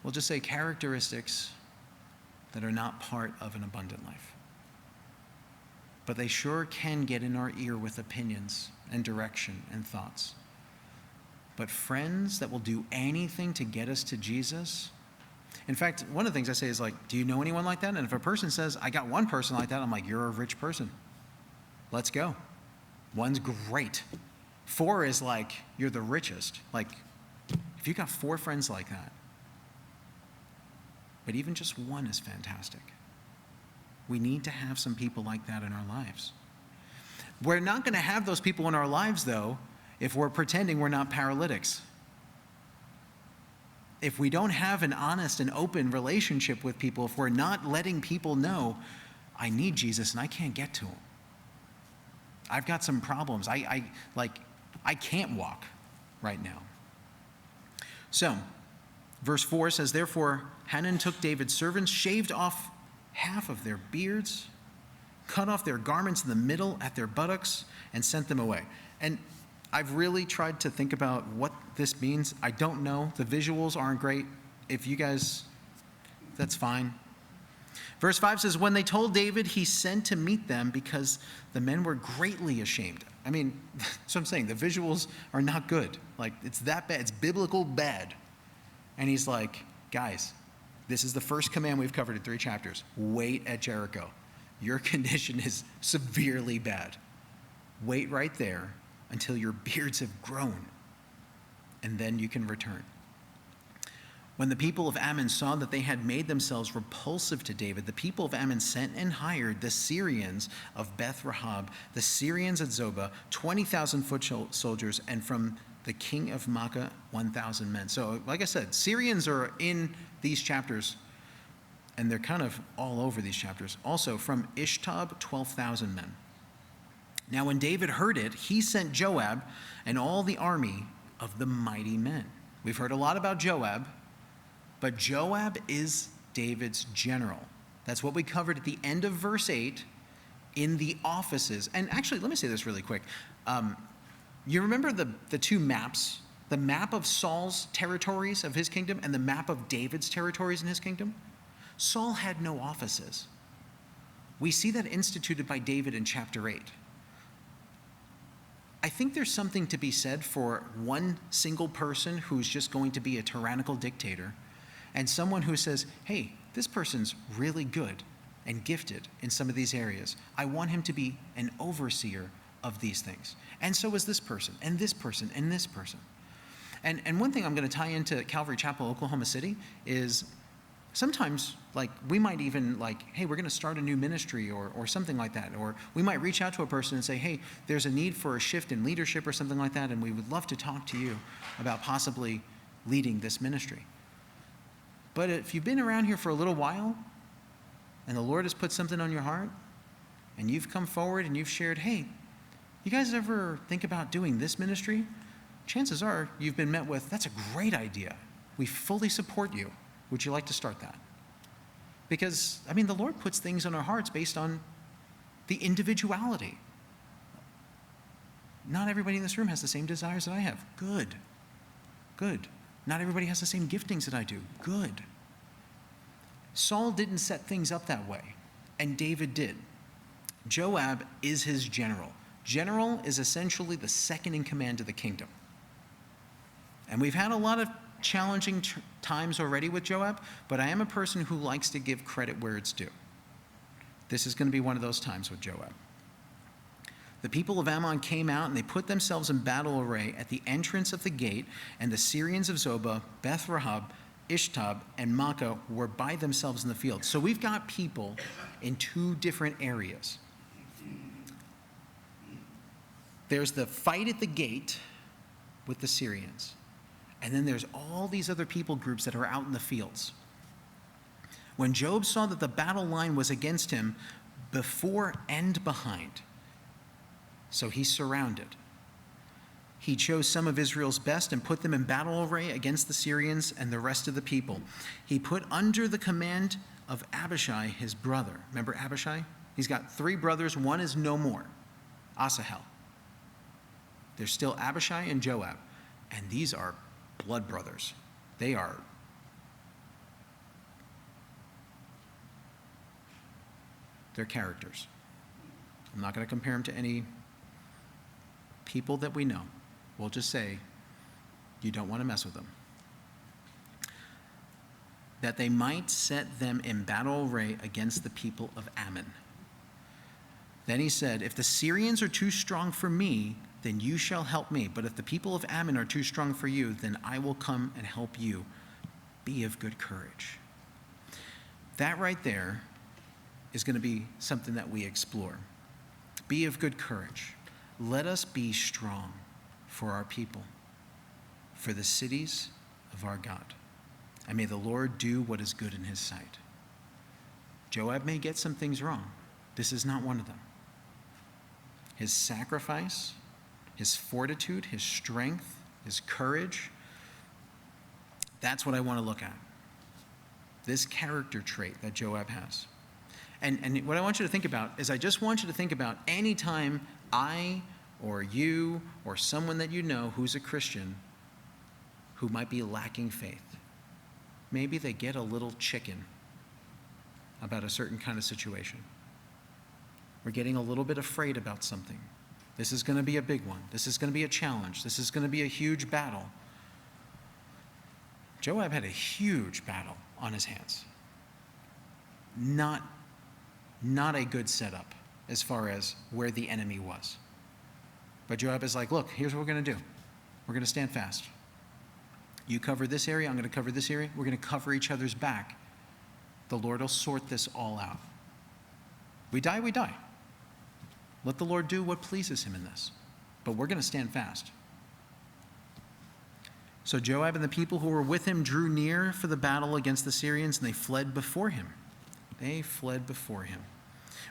we'll just say, characteristics that are not part of an abundant life. But they sure can get in our ear with opinions and direction and thoughts. But friends that will do anything to get us to Jesus. In fact, one of the things I say is do you know anyone like that? And if a person says, I got one person like that, I'm like, you're a rich person. Let's go. 1's great. 4 is you're the richest. If you got 4 friends like that, but even just 1 is fantastic. We need to have some people like that in our lives. We're not going to have those people in our lives, though, if we're pretending we're not paralytics. If we don't have an honest and open relationship with people, if we're not letting people know, I need Jesus and I can't get to him. I've got some problems. I can't walk right now. So, verse 4 says, therefore, Hanan took David's servants, shaved off half of their beards, cut off their garments in the middle at their buttocks, and sent them away. And I've really tried to think about what this means. I don't know. The visuals aren't great. If you guys, that's fine. Verse 5 says, when they told David, he sent to meet them because the men were greatly ashamed. I mean, that's what I'm saying. The visuals are not good. It's that bad. It's biblical bad. And he's like, guys, this is the first command we've covered in 3 chapters. Wait at Jericho. Your condition is severely bad. Wait right there until your beards have grown, and then you can return. When the people of Ammon saw that they had made themselves repulsive to David, the people of Ammon sent and hired the Syrians of Beth Rahab, the Syrians at Zobah, 20,000 foot soldiers, and from the king of Makkah 1,000 men. So, like I said, Syrians are in these chapters, and they're kind of all over these chapters. Also, from Ishtab, 12,000 men. Now, when David heard it, he sent Joab and all the army of the mighty men. We've heard a lot about Joab, but Joab is David's general. That's what we covered at the end of verse 8 in the offices. And actually, let me say this really quick. You remember the two maps? The map of Saul's territories of his kingdom and the map of David's territories in his kingdom? Saul had no offices. We see that instituted by David in chapter 8. I think there's something to be said for one single person who's just going to be a tyrannical dictator, and someone who says, hey, this person's really good and gifted in some of these areas. I want him to be an overseer of these things. And so is this person, and this person, and this person. And one thing I'm going to tie into Calvary Chapel, Oklahoma City, is sometimes, like, we might even, like, hey, we're going to start a new ministry or something like that. Or we might reach out to a person and say, hey, there's a need for a shift in leadership or something like that, and we would love to talk to you about possibly leading this ministry. But if you've been around here for a little while, and the Lord has put something on your heart, and you've come forward and you've shared, hey, you guys ever think about doing this ministry? Chances are you've been met with, that's a great idea. We fully support you. Would you like to start that? Because, I mean, the Lord puts things on our hearts based on the individuality. Not everybody in this room has the same desires that I have. Good. Good. Not everybody has the same giftings that I do. Good. Saul didn't set things up that way, and David did. Joab is his general. General is essentially the second in command of the kingdom. And we've had a lot of challenging times already with Joab, but I am a person who likes to give credit where it's due. This is going to be one of those times with Joab. The people of Ammon came out and they put themselves in battle array at the entrance of the gate, and the Syrians of Zobah, Beth Rahab, Ishtab, and Makkah were by themselves in the field. So we've got people in two different areas. There's the fight at the gate with the Syrians. And then there's all these other people groups that are out in the fields. When Job saw that the battle line was against him before and behind, so he's surrounded, he chose some of Israel's best and put them in battle array against the Syrians and the rest of the people. He put under the command of Abishai, his brother. Remember Abishai? He's got 3 brothers. One is no more, Asahel. There's still Abishai and Joab, and these are blood brothers. They're characters. I'm not going to compare them to any people that we know. We'll just say, you don't want to mess with them. That they might set them in battle array against the people of Ammon. Then he said, if the Syrians are too strong for me, then you shall help me. But if the people of Ammon are too strong for you, then I will come and help you. Be of good courage. That right there is going to be something that we explore. Be of good courage. Let us be strong for our people, for the cities of our God. And may the Lord do what is good in his sight. Joab may get some things wrong. This is not one of them. His sacrifice, his fortitude, his strength, his courage, that's what I want to look at. This character trait that Joab has. And what I want you to think about is I just want you to think about any time I or you or someone that you know who's a Christian who might be lacking faith. Maybe they get a little chicken about a certain kind of situation. We're getting a little bit afraid about something. This is going to be a big one. This is going to be a challenge. This is going to be a huge battle. Joab had a huge battle on his hands. Not a good setup as far as where the enemy was. But Joab is like, look, here's what we're going to do. We're going to stand fast. You cover this area, I'm going to cover this area. We're going to cover each other's back. The Lord will sort this all out. We die, we die. Let the Lord do what pleases him in this. But we're going to stand fast. So Joab and the people who were with him drew near for the battle against the Syrians, and they fled before him. They fled before him.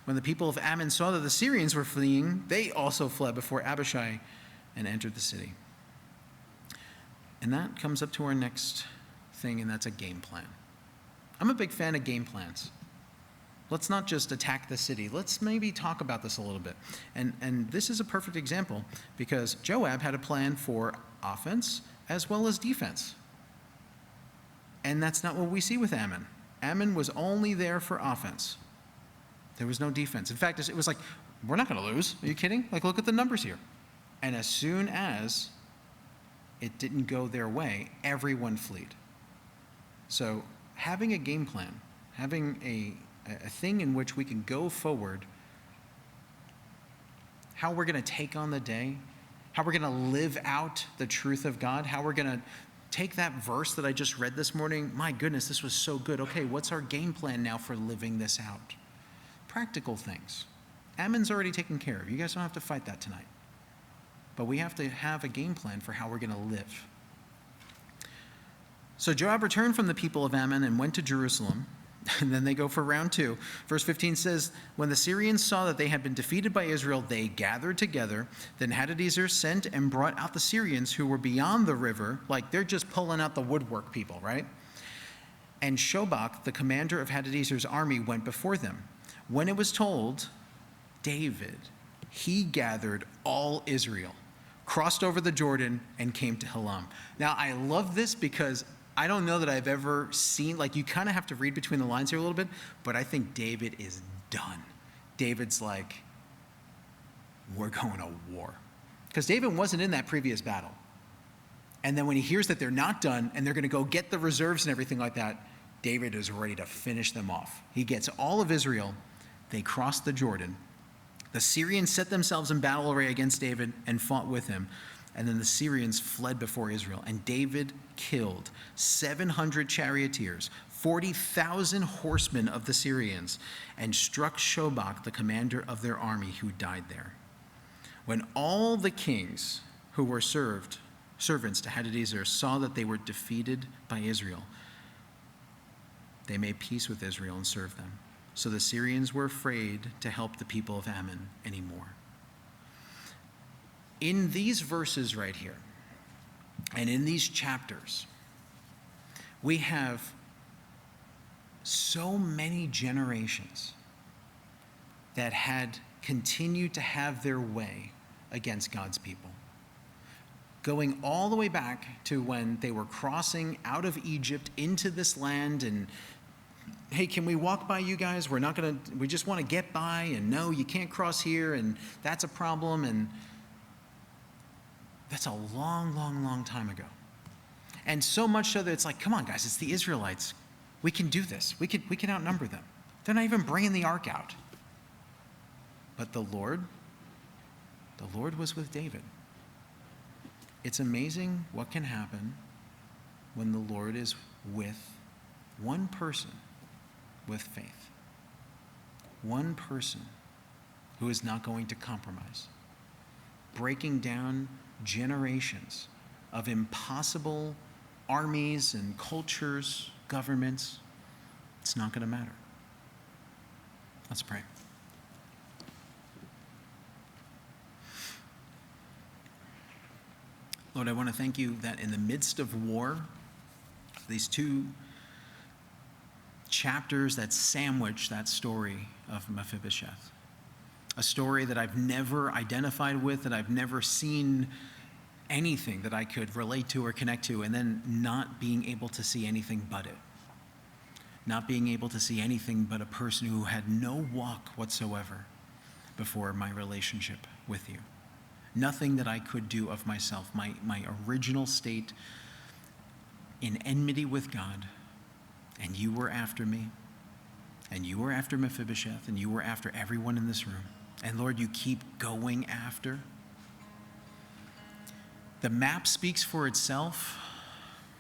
When the people of Ammon saw that the Syrians were fleeing, they also fled before Abishai and entered the city. And that comes up to our next thing, and that's a game plan. I'm a big fan of game plans. Let's not just attack the city. Let's maybe talk about this a little bit. And this is a perfect example because Joab had a plan for offense as well as defense. And that's not what we see with Ammon. Ammon was only there for offense. There was no defense. In fact, it was like, we're not going to lose. Are you kidding? Like, look at the numbers here. And as soon as it didn't go their way, everyone fled. So having a game plan, having a thing in which we can go forward, how we're going to take on the day, how we're going to live out the truth of God, how we're going to take that verse that I just read this morning. My goodness, this was so good. Okay, what's our game plan now for living this out? Practical things. Ammon's already taken care of. You guys don't have to fight that tonight. But we have to have a game plan for how we're going to live. So Joab returned from the people of Ammon and went to Jerusalem. And then they go for round 2. Verse 15 says, when the Syrians saw that they had been defeated by Israel, they gathered together. Then Hadadezer sent and brought out the Syrians who were beyond the river. Like they're just pulling out the woodwork people, right? And Shobach, the commander of Hadadezer's army, went before them. When it was told, David, he gathered all Israel, crossed over the Jordan, and came to Helam. Now, I love this because I don't know that I've ever seen, like you kind of have to read between the lines here a little bit, but I think David is done. David's like, we're going to war. Because David wasn't in that previous battle. And then when he hears that they're not done and they're going to go get the reserves and everything like that, David is ready to finish them off. He gets all of Israel. They cross the Jordan. The Syrians set themselves in battle array against David and fought with him. And then the Syrians fled before Israel. And David killed 700 charioteers, 40,000 horsemen of the Syrians, and struck Shobach, the commander of their army, who died there. When all the kings who were servants to Hadadezer saw that they were defeated by Israel, they made peace with Israel and served them. So the Syrians were afraid to help the people of Ammon anymore. In these verses right here, and in these chapters, we have so many generations that had continued to have their way against God's people. Going all the way back to when they were crossing out of Egypt into this land and, hey, can we walk by you guys? We just want to get by, and no, you can't cross here, and that's a problem, and that's a long, long, long time ago. And so much so that it's like, come on, guys, it's the Israelites. We can do this. We can outnumber them. They're not even bringing the ark out. But the Lord was with David. It's amazing what can happen when the Lord is with one person with faith. One person who is not going to compromise. Breaking down generations of impossible armies and cultures, governments. It's not going to matter. Let's pray. Lord, I want to thank you that in the midst of war, these 2 chapters that sandwich that story of Mephibosheth, a story that I've never identified with, that I've never seen anything that I could relate to or connect to, and then not being able to see anything but it. Not being able to see anything but a person who had no walk whatsoever before my relationship with you. Nothing that I could do of myself, my original state in enmity with God, and you were after me, and you were after Mephibosheth, and you were after everyone in this room. And Lord, you keep going after. The map speaks for itself.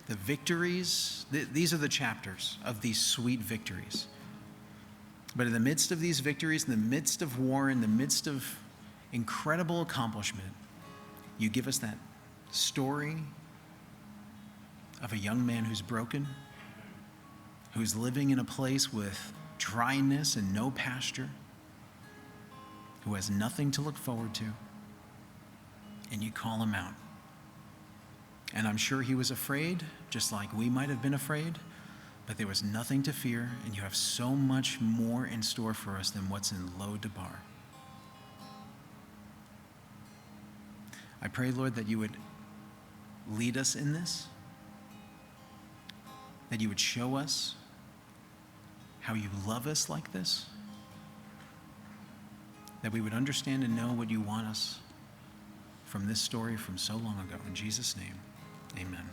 The victories, these are the chapters of these sweet victories. But in the midst of these victories, in the midst of war, in the midst of incredible accomplishment, you give us that story of a young man who's broken, who's living in a place with dryness and no pasture, who has nothing to look forward to, and you call him out. And I'm sure he was afraid, just like we might have been afraid, but there was nothing to fear, and you have so much more in store for us than what's in Lo-Debar. I pray, Lord, that you would lead us in this, that you would show us how you love us like this, that we would understand and know what you want us from this story from so long ago. In Jesus' name, amen.